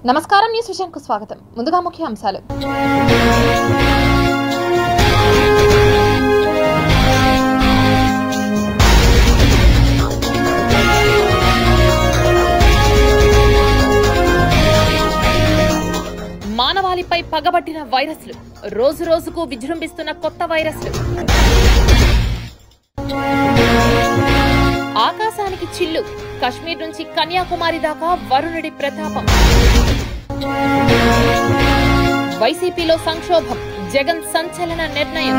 నమస్కారం న్యూస్ విజన్కు స్వాగతం. ముందుగా ముఖ్య అంశాలు. మానవాళిపై పగబట్టిన వైరస్లు, రోజు రోజుకు విజృంభిస్తున్న కొత్త వైరస్లు. ఆకాశానికి చిల్లు, కశ్మీర్ నుంచి కన్యాకుమారి దాకా వరుణుడి ప్రతాపం. వైసీపీలో సంక్షోభం, జగన్ సంచలన నిర్ణయం.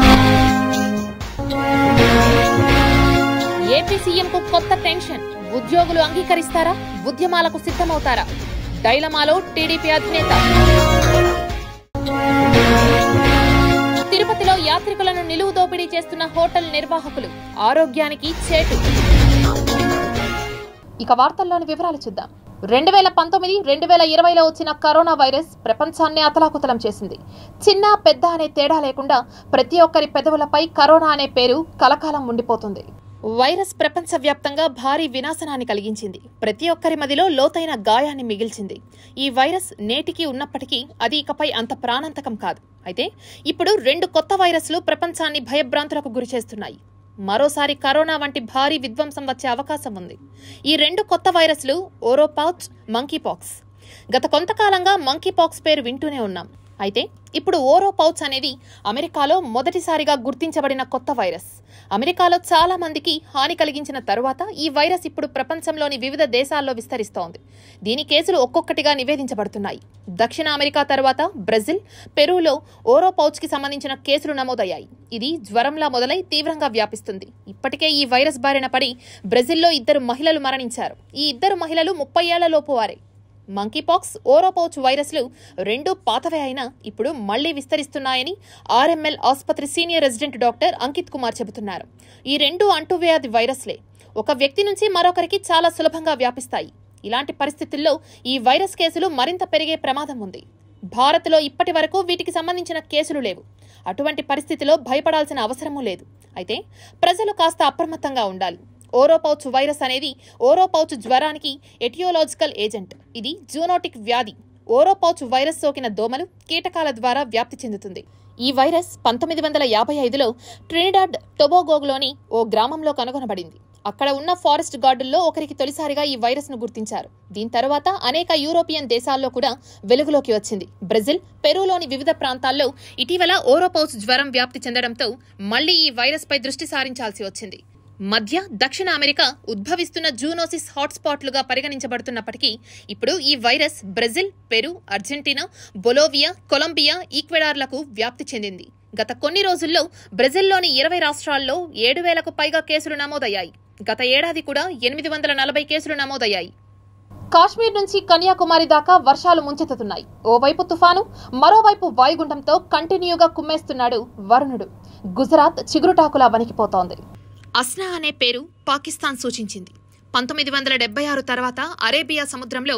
ఏపీ సీఎంకు కొత్త టెన్షన్, ఉద్యోగులు అంగీకరిస్తారా, ఉద్యమాలకు సిద్ధమవుతారా? డైలమాలో టీడీపీ అధినేత. తిరుపతిలో యాత్రికులను నిలువు దోపిడీ చేస్తున్న హోటల్ నిర్వాహకులు, ఆరోగ్యానికి చేటు. ఇక వార్తల్లోని వివరాలు చూద్దాం. 2019-2020లో వచ్చిన కరోనా వైరస్ ప్రపంచాన్ని అతలాకుతలం చేసింది. చిన్న పెద్ద అనే తేడా లేకుండా ప్రతి ఒక్కరి పెదవులపై కరోనా అనే పేరు కలకాలం ఉండిపోతుంది. వైరస్ ప్రపంచవ్యాప్తంగా భారీ వినాశనాన్ని కలిగించింది. ప్రతి ఒక్కరి మదిలో లోతైన గాయాన్ని మిగిల్చింది. ఈ వైరస్ నేటికి ఉన్నప్పటికీ అది ఇకపై అంత ప్రాణాంతకం కాదు. అయితే ఇప్పుడు 2 కొత్త వైరస్లు ప్రపంచాన్ని భయభ్రాంతులకు గురిచేస్తున్నాయి. మరోసారి కరోనా వంటి భారీ విధ్వంసం వచ్చే అవకాశం ఉంది. ఈ 2 కొత్త వైరస్లు ఓరోపౌచ్, మంకీపాక్స్. గత కొంతకాలంగా మంకీపాక్స్ పేరు వింటూనే ఉన్నాం. అయితే ఇప్పుడు ఓరోపౌచ్ అనేది అమెరికాలో మొదటిసారిగా గుర్తించబడిన కొత్త వైరస్. అమెరికాలో చాలా మందికి హాని కలిగించిన తరువాత ఈ వైరస్ ఇప్పుడు ప్రపంచంలోని వివిధ దేశాల్లో విస్తరిస్తోంది. దీని కేసులు ఒక్కొక్కటిగా నివేదించబడుతున్నాయి. దక్షిణ అమెరికా తర్వాత బ్రెజిల్, పెరూలో ఓరోపౌచ్ కి సంబంధించిన కేసులు నమోదయ్యాయి. ఇది జ్వరంలా మొదలై తీవ్రంగా వ్యాపిస్తుంది. ఇప్పటికే ఈ వైరస్ బారిన పడి బ్రెజిల్లో 2 మహిళలు మరణించారు. ఈ 2 మహిళలు 30 ఏళ్లలోపు వారే. మంకీపాక్స్, ఓరోపౌచ్ వైరస్లు 2 పాతవే అయినా ఇప్పుడు మళ్లీ విస్తరిస్తున్నాయని ఆర్ఎంఎల్ ఆసుపత్రి senior resident doctor Ankit Kumar చెబుతున్నారు. ఈ 2 అంటువ్యాధి వైరస్లే ఒక వ్యక్తి నుంచి మరొకరికి చాలా సులభంగా వ్యాపిస్తాయి. ఇలాంటి పరిస్థితుల్లో ఈ వైరస్ కేసులు మరింత పెరిగే ప్రమాదం ఉంది. భారత్లో ఇప్పటి వరకు వీటికి సంబంధించిన కేసులు లేవు. అటువంటి పరిస్థితిలో భయపడాల్సిన అవసరమూ లేదు. అయితే ప్రజలు కాస్త అప్రమత్తంగా ఉండాలి. ఓరోపౌచ్ వైరస్ అనేది ఓరోపౌచ్ జ్వరానికి ఎటియోలాజికల్ ఏజెంట్. ఇది జూనోటిక్ వ్యాధి. ఓరోపౌచ్ వైరస్ సోకిన దోమలు, కీటకాల ద్వారా వ్యాప్తి చెందుతుంది. ఈ వైరస్ 1955లో ట్రినిడాడ్ టొబాగోలోని ఓ గ్రామంలో కనుగొనబడింది. అక్కడ ఉన్న ఫారెస్ట్ గార్డుల్లో ఒకరికి తొలిసారిగా ఈ వైరస్ ను గుర్తించారు. దీని తర్వాత అనేక యూరోపియన్ దేశాల్లో కూడా వెలుగులోకి వచ్చింది. బ్రెజిల్, పెరూలోని వివిధ ప్రాంతాల్లో ఇటీవల ఓరోపౌచ్ జ్వరం వ్యాప్తి చెందడంతో మళ్లీ ఈ వైరస్ పై దృష్టి సారించాల్సి వచ్చింది. మధ్య, దక్షిణ అమెరికా ఉద్భవిస్తున్న జూనోసిస్ హాట్స్పాట్లుగా పరిగణించబడుతున్నప్పటికీ ఇప్పుడు ఈ virus Brazil, Peru, Argentina, Bolivia, Colombia, ఈక్వెడార్లకు వ్యాప్తి చెందింది. గత కొన్ని రోజుల్లో బ్రెజిల్లోని 20 రాష్ట్రాల్లో 7,000కు పైగా కేసులు నమోదయ్యాయి. గత ఏడాది కూడా 840 కేసులు నమోదయ్యాయి. కాశ్మీర్ నుంచి కన్యాకుమారి దాకా వర్షాలు ముంచెత్తుతున్నాయి. ఓవైపు తుఫాను, మరోవైపు వాయుగుండంతో కంటిన్యూగా కుమ్మేస్తున్నాడు వరుణుడు. గుజరాత్ చిగురుటాకులా వణికిపోతోంది. అస్నా అనే పేరు పాకిస్తాన్ సూచించింది. 1976 తర్వాత అరేబియా సముద్రంలో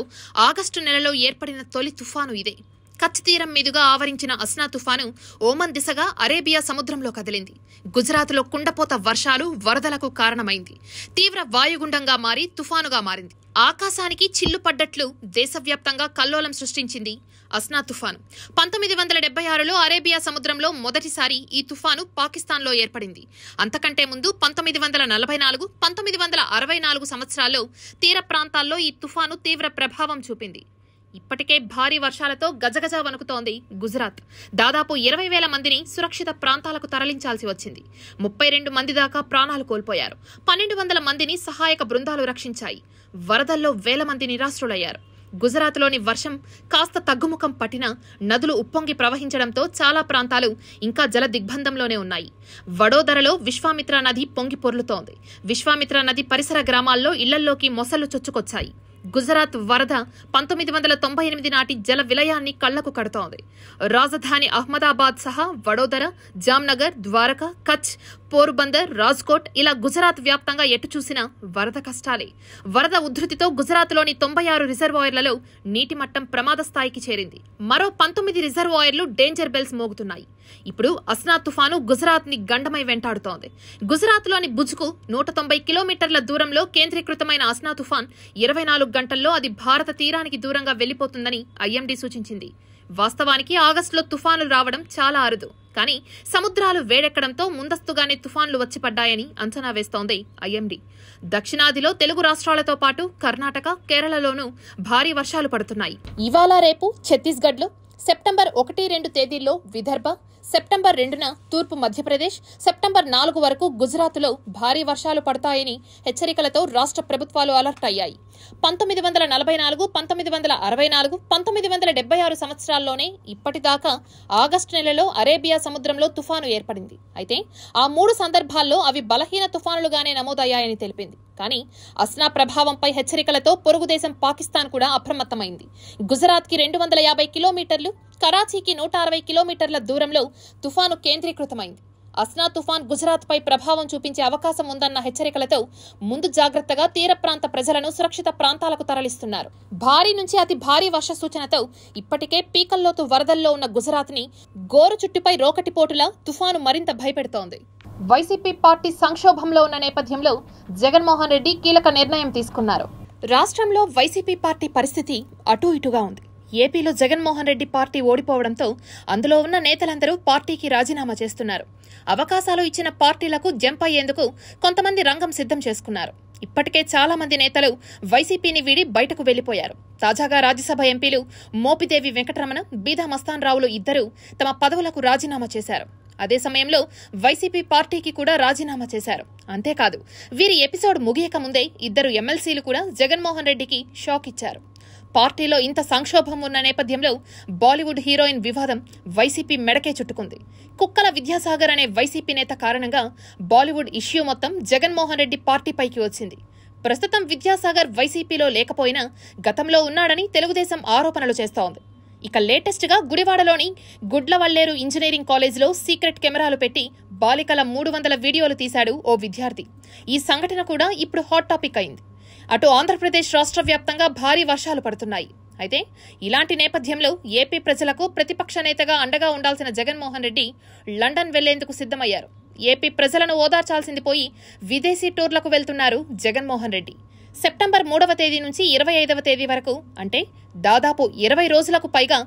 ఆగస్టు నెలలో ఏర్పడిన తొలి తుఫాను ఇదే. కచ్ తీరం మీదుగా ఆవరించిన అస్నా తుఫాను ఓమన్ దిశగా అరేబియా సముద్రంలో కదిలింది. గుజరాత్లో కుండపోత వర్షాలు, వరదలకు కారణమైంది. తీవ్ర వాయుగుండంగా మారి తుఫానుగా మారింది. ఆకాశానికి చిల్లు పడ్డట్లు దేశవ్యాప్తంగా కల్లోలం సృష్టించింది అస్నా తుఫాను. 1976లో అరేబియా సముద్రంలో మొదటిసారి ఈ తుఫాను పాకిస్తాన్లో ఏర్పడింది. అంతకంటే ముందు 1944, 1964 సంవత్సరాల్లో తీర ప్రాంతాల్లో ఈ తుఫాను తీవ్ర ప్రభావం చూపింది. ఇప్పటికే భారీ వర్షాలతో గజగజ వణుకుతోంది గుజరాత్. దాదాపు 20,000 మందిని సురక్షిత ప్రాంతాలకు తరలించాల్సి వచ్చింది. 32 మంది దాకా ప్రాణాలు కోల్పోయారు. 1,200 మందిని సహాయక బృందాలు రక్షించాయి. వరదల్లో 1,000 మంది నిరాశ్రులయ్యారు. గుజరాత్లోని వర్షం కాస్త తగ్గుముఖం పట్టినా నదులు ఉప్పొంగి ప్రవహించడంతో చాలా ప్రాంతాలు ఇంకా జల దిగ్బంధంలోనే ఉన్నాయి. వడోదరలో విశ్వామిత్ర నది పొంగి పొర్లుతోంది. విశ్వామిత్ర నది పరిసర గ్రామాల్లో ఇళ్లల్లోకి మొసళ్లు చొచ్చుకొచ్చాయి. గుజరాత్ వరద 1998 నాటి జల విలయాన్ని కళ్లకు కడుతోంది. రాజధాని అహ్మదాబాద్ సహా వడోదర, జామ్నగర్, ద్వారకా, కచ్, పోర్బందర్, రాజ్కోట్ ఇలా గుజరాత్ వ్యాప్తంగా ఎటు చూసినా వరద కష్టాలే. వరద ఉధృతితో గుజరాత్లోని 96 రిజర్వాయర్లలో నీటి మట్టం ప్రమాద స్థాయికి చేరింది. మరో 19 రిజర్వాయర్లు డేంజర్ బెల్స్ మోగుతున్నాయి. ఇప్పుడు అస్నా తుఫాను గుజరాత్ ని గండమై వెంటాడుతోంది. గుజరాత్ లోని భుజ్కు 190 కిలోమీటర్ల దూరంలో కేంద్రీకృతమైన అస్నా తుఫాన్ 24 గంటల్లో అది భారత తీరానికి దూరంగా వెళ్లిపోతుందని ఐఎండీ సూచించింది. వాస్తవానికి ఆగస్టులో తుఫానులు రావడం చాలా అరుదు. కానీ సముద్రాలు వేడెక్కడంతో ముందస్తుగానే తుఫాన్లు వచ్చి పడ్డాయని అంచనా వేస్తోంది ఐఎండీ. దక్షిణాదిలో తెలుగు రాష్ట్రాలతో పాటు కర్ణాటక, కేరళలోనూ భారీ వర్షాలు పడుతున్నాయి. ఇవాళ రేపు ఛత్తీస్గఢ్లో, సెప్టెంబర్ 1-2 తేదీల్లో విదర్భ, సెప్టెంబర్ 2న తూర్పు మధ్యప్రదేశ్, సెప్టెంబర్ 4 వరకు గుజరాత్లో భారీ వర్షాలు పడతాయని హెచ్చరికలతో రాష్ట్ర ప్రభుత్వాలు అలర్ట్ అయ్యాయి. 1944, 1964, 1976 సంవత్సరాల్లోనే ఇప్పటిదాకా ఆగస్టు నెలలో అరేబియా సముద్రంలో తుఫాను ఏర్పడింది. అయితే ఆ 3 సందర్భాల్లో అవి బలహీన తుఫానులుగానే నమోదయ్యాయని తెలిపింది. కానీ అస్నా ప్రభావంపై హెచ్చరికలతో పొరుగు దేశం పాకిస్తాన్ కూడా అప్రమత్తమైంది. గుజరాత్కి 250 కిలోమీటర్లు, కరాచీకి 160 కిలోమీటర్ల దూరంలో తుఫాను కేంద్రీకృతమైంది. అస్నా తుఫాన్ గుజరాత్ పై ప్రభావం చూపించే అవకాశం ఉందన్న హెచ్చరికలతో ముందు జాగ్రత్తగా తీర ప్రాంత ప్రజలను సురక్షిత ప్రాంతాలకు తరలిస్తున్నారు. భారీ నుంచి అతి భారీ వర్ష సూచనతో ఇప్పటికే పీకల్లోతు వరదల్లో ఉన్న గుజరాత్ ని గోరు చుట్టుపై రోకటిపోటులా తుఫాను మరింత భయపెడుతోంది. వైసీపీ పార్టీ సంక్షోభంలో ఉన్న నేపథ్యంలో జగన్మోహన్ రెడ్డి కీలక నిర్ణయం తీసుకున్నారు. రాష్ట్రంలో వైసీపీ పార్టీ పరిస్థితి అటూ ఇటుగా ఉంది. ఏపీలో జగన్మోహన్ రెడ్డి పార్టీ ఓడిపోవడంతో అందులో ఉన్న నేతలందరూ పార్టీకి రాజీనామా చేస్తున్నారు. అవకాశాలు ఇచ్చిన పార్టీలకు జంప్ అయ్యేందుకు కొంతమంది రంగం సిద్ధం చేసుకున్నారు. ఇప్పటికే చాలా మంది నేతలు వైసీపీని వీడి బయటకు వెళ్లిపోయారు. తాజాగా రాజ్యసభ ఎంపీలు మోపిదేవి వెంకటరమణ, బీదా మస్తాన్ రావులు ఇద్దరూ తమ పదవులకు రాజీనామా చేశారు. అదే సమయంలో వైసీపీ పార్టీకి కూడా రాజీనామా చేశారు. అంతేకాదు, వీరి ఎపిసోడ్ ముగియక ముందే ఇద్దరు ఎమ్మెల్సీలు కూడా జగన్మోహన్ రెడ్డికి షాక్ ఇచ్చారు. పార్టీలో ఇంత సంక్షోభం ఉన్న నేపథ్యంలో బాలీవుడ్ హీరోయిన్ వివాదం వైసీపీ మెడకే చుట్టుకుంది. కుక్కల విద్యాసాగర్ అనే వైసీపీ నేత కారణంగా బాలీవుడ్ ఇష్యూ మొత్తం జగన్మోహన్ రెడ్డి పార్టీపైకి వచ్చింది. ప్రస్తుతం విద్యాసాగర్ వైసీపీలో లేకపోయినా గతంలో ఉన్నాడని తెలుగుదేశం ఆరోపణలు చేస్తోంది. ఇక లేటెస్ట్ గా గుడివాడలోని గుడ్లవల్లేరు ఇంజనీరింగ్ కాలేజీలో సీక్రెట్ కెమెరాలు పెట్టి బాలికల 300 వీడియోలు తీశాడు ఓ విద్యార్థి. ఈ సంఘటన కూడా ఇప్పుడు హాట్ టాపిక్ అయింది. అటు ఆంధ్రప్రదేశ్ రాష్ట్ర వ్యాప్తంగా భారీ వర్షాలు పడుతున్నాయి. అయితే ఇలాంటి నేపథ్యంలో ఏపీ ప్రజలకు ప్రతిపక్ష నేతగా అండగా ఉండాల్సిన జగన్మోహన్ రెడ్డి లండన్ వెళ్లేందుకు సిద్ధమయ్యారు. ఏపీ ప్రజలను ఓదార్చాల్సింది పోయి విదేశీ టూర్లకు వెళ్తున్నారు జగన్మోహన్ రెడ్డి. సెప్టెంబర్ 3వ తేదీ నుంచి 25వ తేదీ వరకు, అంటే దాదాపు 20 రోజులకు పైగా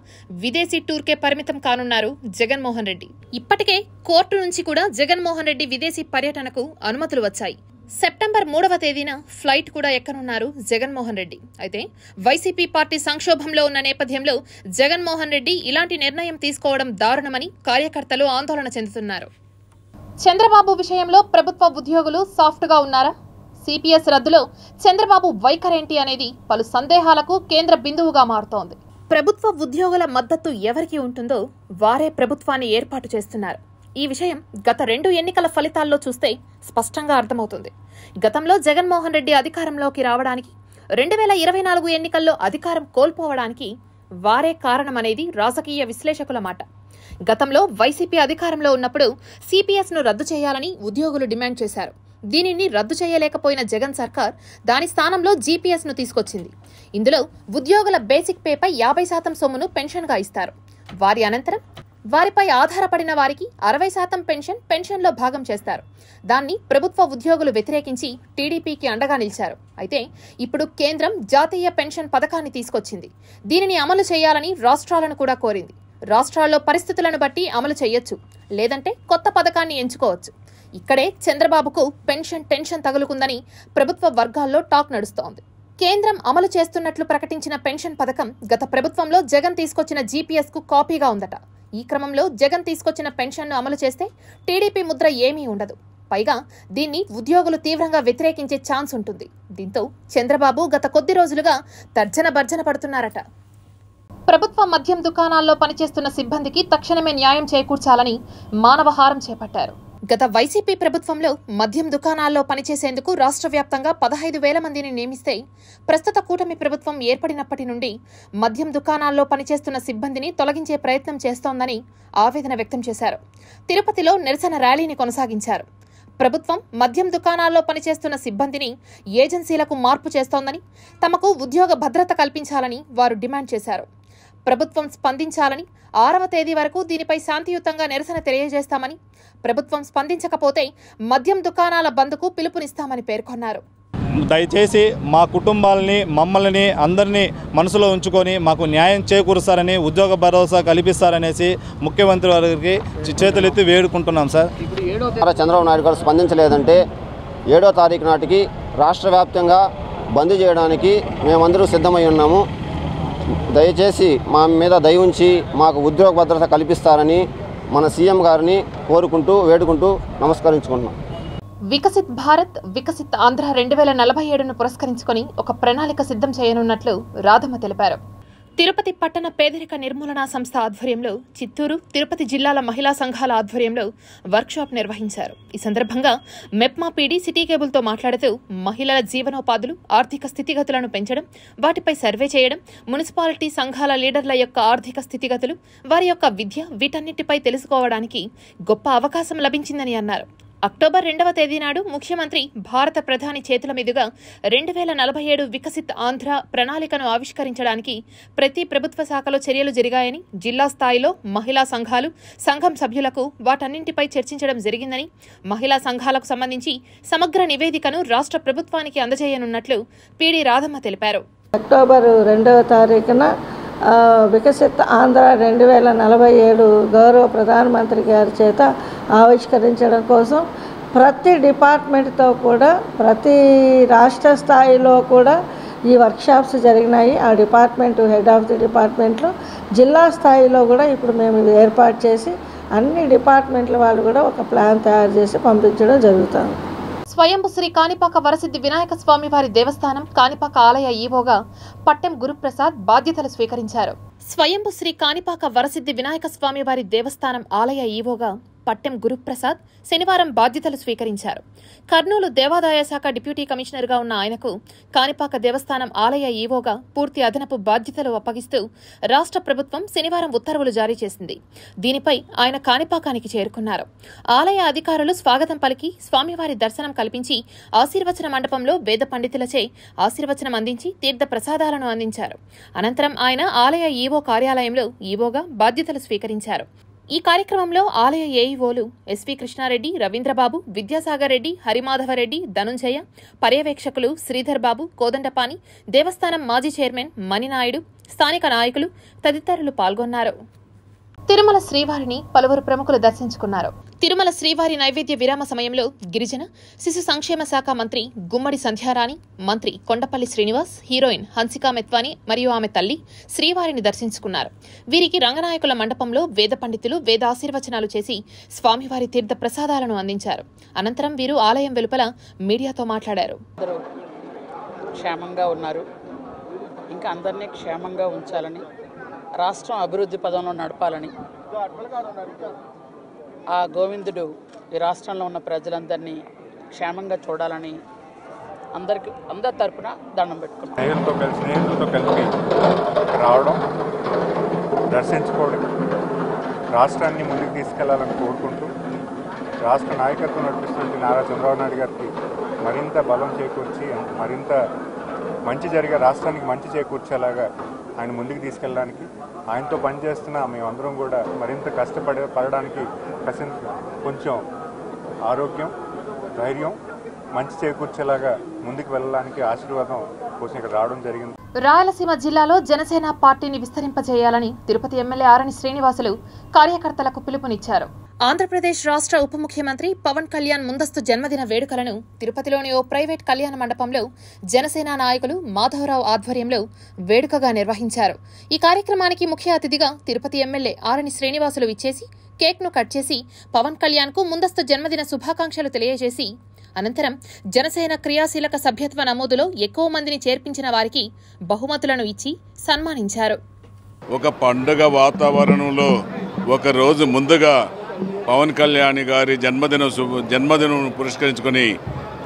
విదేశీ టూర్కే పరిమితం కానున్నారు జగన్మోహన్ రెడ్డి. ఇప్పటికే కోర్టు నుంచి కూడా జగన్మోహన్ రెడ్డి విదేశీ పర్యటనకు అనుమతులు వచ్చాయి. సెప్టెంబర్ 3వ తేదీన ఫ్లైట్ కూడా ఎక్కనున్నారు జగన్మోహన్ రెడ్డి. అయితే వైసీపీ పార్టీ సంక్షోభంలో ఉన్న నేపథ్యంలో జగన్మోహన్ రెడ్డి ఇలాంటి నిర్ణయం తీసుకోవడం దారుణమని కార్యకర్తలు ఆందోళన చెందుతున్నారు. చంద్రబాబు విషయంలో ప్రభుత్వ ఉద్యోగులు సాఫ్ట్గా ఉన్నారా? సిపిఎస్ రద్దులో చంద్రబాబు వైఖరేంటి అనేది పలు సందేహాలకు కేంద్ర బిందువుగా మారుతోంది. ప్రభుత్వ ఉద్యోగుల మద్దతు ఎవరికి ఉంటుందో వారే ప్రభుత్వాన్ని ఏర్పాటు చేస్తున్నారు. ఈ విషయం గత 2 ఎన్నికల ఫలితాల్లో చూస్తే స్పష్టంగా అర్థమవుతుంది. గతంలో జగన్మోహన్ రెడ్డి అధికారంలోకి రావడానికి, 2024 ఎన్నికల్లో అధికారం కోల్పోవడానికి వారే కారణమనేది రాజకీయ విశ్లేషకుల మాట. గతంలో వైసీపీ అధికారంలో ఉన్నప్పుడు సిపిఎస్ ను రద్దు చేయాలని ఉద్యోగులు డిమాండ్ చేశారు. దీనిని రద్దు చేయలేకపోయిన జగన్ సర్కార్ దాని స్థానంలో జీపీఎస్ ను తీసుకొచ్చింది. ఇందులో ఉద్యోగుల బేసిక్ పేపై 50% సొమ్మును పెన్షన్గా ఇస్తారు. వారి అనంతరం వారిపై ఆధారపడిన వారికి 60% పెన్షన్లో భాగం చేస్తారు. దాన్ని ప్రభుత్వ ఉద్యోగులు వ్యతిరేకించి టీడీపీకి అండగా నిలిచారు. అయితే ఇప్పుడు కేంద్రం జాతీయ పెన్షన్ పథకాన్ని తీసుకొచ్చింది. దీనిని అమలు చేయాలని రాష్ట్రాలను కూడా కోరింది. రాష్ట్రాల్లో పరిస్థితులను బట్టి అమలు చేయొచ్చు, లేదంటే కొత్త పథకాన్ని ఎంచుకోవచ్చు. ఇక్కడే చంద్రబాబుకు పెన్షన్ టెన్షన్ తగులుకుందని ప్రభుత్వ వర్గాల్లో టాక్ నడుస్తోంది. కేంద్రం అమలు చేస్తున్నట్లు ప్రకటించిన పెన్షన్ పథకం గత ప్రభుత్వంలో జగన్ తీసుకొచ్చిన జీపీఎస్ కు కాపీగా ఉందట. ఈ క్రమంలో జగన్ తీసుకొచ్చిన పెన్షన్ను అమలు చేస్తే టీడీపీ ముద్ర ఏమీ ఉండదు. పైగా దీన్ని ఉద్యోగులు తీవ్రంగా వ్యతిరేకించే ఛాన్స్ ఉంటుంది. దీంతో చంద్రబాబు గత కొద్ది రోజులుగా తర్జన భర్జన పడుతున్నారట. ప్రభుత్వ మద్యం దుకాణాల్లో పనిచేస్తున్న సిబ్బందికి తక్షణమే న్యాయం చేకూర్చాలని మానవహారం చేపట్టారు. గత వైసీపీ ప్రభుత్వంలో మద్యం దుకాణాల్లో పనిచేసేందుకు రాష్ట్ర వ్యాప్తంగా 15,000 మందిని నియమిస్తే ప్రస్తుత కూటమి ప్రభుత్వం ఏర్పడినప్పటి నుండి మద్యం దుకాణాల్లో పనిచేస్తున్న సిబ్బందిని తొలగించే ప్రయత్నం చేస్తోందని ఆవేదన వ్యక్తం చేశారు. తిరుపతిలో నిరసన ర్యాలీని కొనసాగించారు. ప్రభుత్వం మద్యం దుకాణాల్లో పనిచేస్తున్న సిబ్బందిని ఏజెన్సీలకు మార్పు చేస్తోందని, తమకు ఉద్యోగ భద్రత కల్పించాలని వారు డిమాండ్ చేశారు. ప్రభుత్వం స్పందించాలని 6వ తేదీ వరకు దీనిపై శాంతియుతంగా నిరసన తెలియజేస్తామని, ప్రభుత్వం స్పందించకపోతే మద్యం దుకాణాల బంద్కు పిలుపునిస్తామని పేర్కొన్నారు. దయచేసి మా కుటుంబాలని, మమ్మల్ని అందరినీ మనసులో ఉంచుకొని మాకు న్యాయం చేకూరుస్తారని, ఉద్యోగ భరోసా కల్పిస్తారనేసి ముఖ్యమంత్రి వారికి చేతులెత్తి వేడుకుంటున్నాం సార్. చంద్రబాబు నాయుడు గారు స్పందించలేదంటే 7వ తారీఖు నాటికి రాష్ట్ర వ్యాప్తంగా బంద్ చేయడానికి మేమందరూ సిద్ధమై ఉన్నాము. దయచేసి మా మీద దయ ఉంచి మాకు ఉద్యోగ భద్రత కల్పిస్తారని మన సీఎం గారిని కోరుకుంటూ వేడుకుంటూ నమస్కరించుకుంటున్నాం. వికసిత్ భారత్ వికసిత్ ఆంధ్ర 2047ను పురస్కరించుకొని ఒక ప్రణాళిక సిద్ధం చేయనున్నట్లు రాధమ్మ తెలిపారు. తిరుపతి పట్టణ పేదరిక నిర్మూలనా సంస్థ ఆధ్వర్యంలో చిత్తూరు, తిరుపతి జిల్లాల మహిళా సంఘాల ఆధ్వర్యంలో వర్క్షాప్ నిర్వహించారు. ఈ సందర్భంగా మెప్మా పీడీ సిటీ కేబుల్తో మాట్లాడుతూ మహిళల జీవనోపాధులు, ఆర్థిక స్థితిగతులను పెంచడం, వాటిపై సర్వే చేయడం, మున్సిపాలిటీ సంఘాల లీడర్ల యొక్క ఆర్థిక స్థితిగతులు, వారి యొక్క విద్య, వీటన్నిటిపై తెలుసుకోవడానికి గొప్ప అవకాశం లభించిందని అన్నారు. అక్టోబర్ 2వ తేదీ నాడు ముఖ్యమంత్రి భారత ప్రధాని చేతుల మీదుగా 2047 వికసిత్ ఆంధ్ర ప్రణాళికను ఆవిష్కరించడానికి ప్రతి ప్రభుత్వ శాఖలో చర్యలు జరిగాయని, జిల్లా స్థాయిలో మహిళా సంఘాలు, సంఘం సభ్యులకు వాటన్నింటిపై చర్చించడం జరిగిందని, మహిళా సంఘాలకు సంబంధించి సమగ్ర నివేదికను రాష్ట్ర ప్రభుత్వానికి అందజేయనున్నట్లు పీడీ రాధమ్మ తెలిపారు. అక్టోబర్ 2వ తారీఖున వికసిత్ ఆంధ్ర 2047 గౌరవ ప్రధానమంత్రి గారి చేత ఆవిష్కరించడం కోసం ప్రతి డిపార్ట్మెంట్తో కూడా, ప్రతి రాష్ట్ర స్థాయిలో కూడా ఈ వర్క్షాప్స్ జరిగినాయి. ఆ డిపార్ట్మెంట్ హెడ్ ఆఫ్ ది డిపార్ట్మెంట్లో జిల్లా స్థాయిలో కూడా ఇప్పుడు మేము ఏర్పాటు చేసి అన్ని డిపార్ట్మెంట్ల వాళ్ళు కూడా ఒక ప్లాన్ తయారు చేసి పంపించడం జరుగుతుంది. స్వయంభు శ్రీ కాణిపాక వరసిద్ధి వినాయక స్వామి వారి దేవస్థానం కాణిపాక ఆలయ ఈవోగా పట్టెం గురుప్రసాద్ బాధ్యతలు స్వీకరించారు. స్వయంభు శ్రీ కాణిపాక వరసిద్ధి వినాయక స్వామి వారి దేవస్థానం ఆలయ ఈవోగా పట్టెం గురుప్రసాద్ శనివారం బాధ్యతలు స్వీకరించారు. కర్నూలు దేవాదాయ శాఖ డిప్యూటీ కమిషనర్గా ఉన్న ఆయనకు కాణిపాక దేవస్థానం ఆలయ ఈవోగా పూర్తి అదనపు బాధ్యతలు అప్పగిస్తూ రాష్ట్ర ప్రభుత్వం శనివారం ఉత్తర్వులు జారీ చేసింది. దీనిపై ఆయన కాణిపాకానికి చేరుకున్నారు. ఆలయ అధికారులు స్వాగతం పలికి స్వామివారి దర్శనం కల్పించి ఆశీర్వచన మండపంలో వేద పండితులచే ఆశీర్వచనం అందించి తీర్థ ప్రసాదాలను అందించారు. అనంతరం ఆయన ఆలయ ఈవో కార్యాలయంలో ఈవోగా బాధ్యతలు స్వీకరించారు. ఈ కార్యక్రమంలో ఆలయ ఏఈఓలు ఎస్వి కృష్ణారెడ్డి, రవీంద్రబాబు, విద్యాసాగర్ రెడ్డి, హరిమాధవరెడ్డి, ధనుంజయ, పర్యవేక్షకులు శ్రీధర్ బాబు, కోదండపాని, దేవస్థానం మాజీ చైర్మన్ మణినాయుడు, స్థానిక నాయకులు తదితరులు పాల్గొన్నారు. తిరుమల శ్రీవారిని పలువురు ప్రముఖులు దర్శించుకున్నారు. తిరుమల శ్రీవారి నైవేద్య విరామ సమయంలో గిరిజన, శిశు సంక్షేమ శాఖ మంత్రి గుమ్మడి సంధ్యారాణి, మంత్రి కొండపల్లి శ్రీనివాస్, హీరోయిన్ హన్సికా మెత్వాని మరియు ఆమె తల్లి శ్రీవారిని దర్శించుకున్నారు. వీరికి రంగనాయకుల మండపంలో వేద పండితులు వేద ఆశీర్వచనాలు చేసి స్వామివారి తీర్థ ప్రసాదాలను అందించారు. అనంతరం వీరు ఆలయం వెలుపల మీడియాతో మాట్లాడారు. క్షేమంగా ఉన్నారు, ఇంకా అందరినీ క్షేమంగా ఉంచాలని, రాష్ట్రం అభివృద్ధి పదంలో నడపాలని ఆ గోవిందుడు ఈ రాష్ట్రంలో ఉన్న ప్రజలందరినీ క్షేమంగా చూడాలని అందరి తరపున దండం పెట్టుకున్నాం. స్నేహితులతో కలిసి రావడం, దర్శించుకోవడం, రాష్ట్రాన్ని ముందుకు తీసుకెళ్లాలని కోరుకుంటూ రాష్ట్ర నాయకత్వం నడిపిస్తున్న నారా చంద్రబాబు నాయుడు గారికి మరింత బలం చేకూర్చి, మరింత మంచి జరిగే రాష్ట్రానికి మంచి చేకూర్చేలాగా ఆయన ముందుకు తీసుకెళ్ళడానికి, ఆయనతో పనిచేస్తున్న మేమందరం కూడా మరింత కష్టపడడానికి కొంచెం ఆరోగ్యం, ధైర్యం, మంచి చేకూర్చేలాగా ముందుకు వెళ్ళడానికి ఆశీర్వాదం కోసం ఇక్కడ రావడం జరిగింది. రాయలసీమ జిల్లాలో జనసేన పార్టీని విస్తరింపజేయాలని తిరుపతి ఎమ్మెల్యే ఆరణి శ్రీనివాసులు కార్యకర్తలకు పిలుపునిచ్చారు. ఆంధ్రప్రదేశ్ రాష్ట్ర ఉప ముఖ్యమంత్రి పవన్ కళ్యాణ్ ముందస్తు జన్మదిన వేడుకలను తిరుపతిలోని ఓ ప్రైవేట్ కళ్యాణ మండపంలో జనసేన నాయకులు మాధవరావు ఆధ్వర్యంలో వేడుకగా నిర్వహించారు. ఈ కార్యక్రమానికి ముఖ్య అతిథిగా తిరుపతి ఎమ్మెల్యే ఆరణి శ్రీనివాసులు విచ్చేసి కేక్ను కట్ చేసి పవన్ కళ్యాణ్ కు ముందస్తు జన్మదిన శుభాకాంక్షలు తెలియజేసి అనంతరం జనసేన క్రియాశీలక సభ్యత్వ నమోదులో ఎక్కువ మందిని చేర్పించిన వారికి బహుమతులను ఇచ్చి సన్మానించారు. ఒక పండుగ వాతావరణంలో ఒక రోజు ముందుగా పవన్ కళ్యాణ్ గారి జన్మదినం పురస్కరించుకొని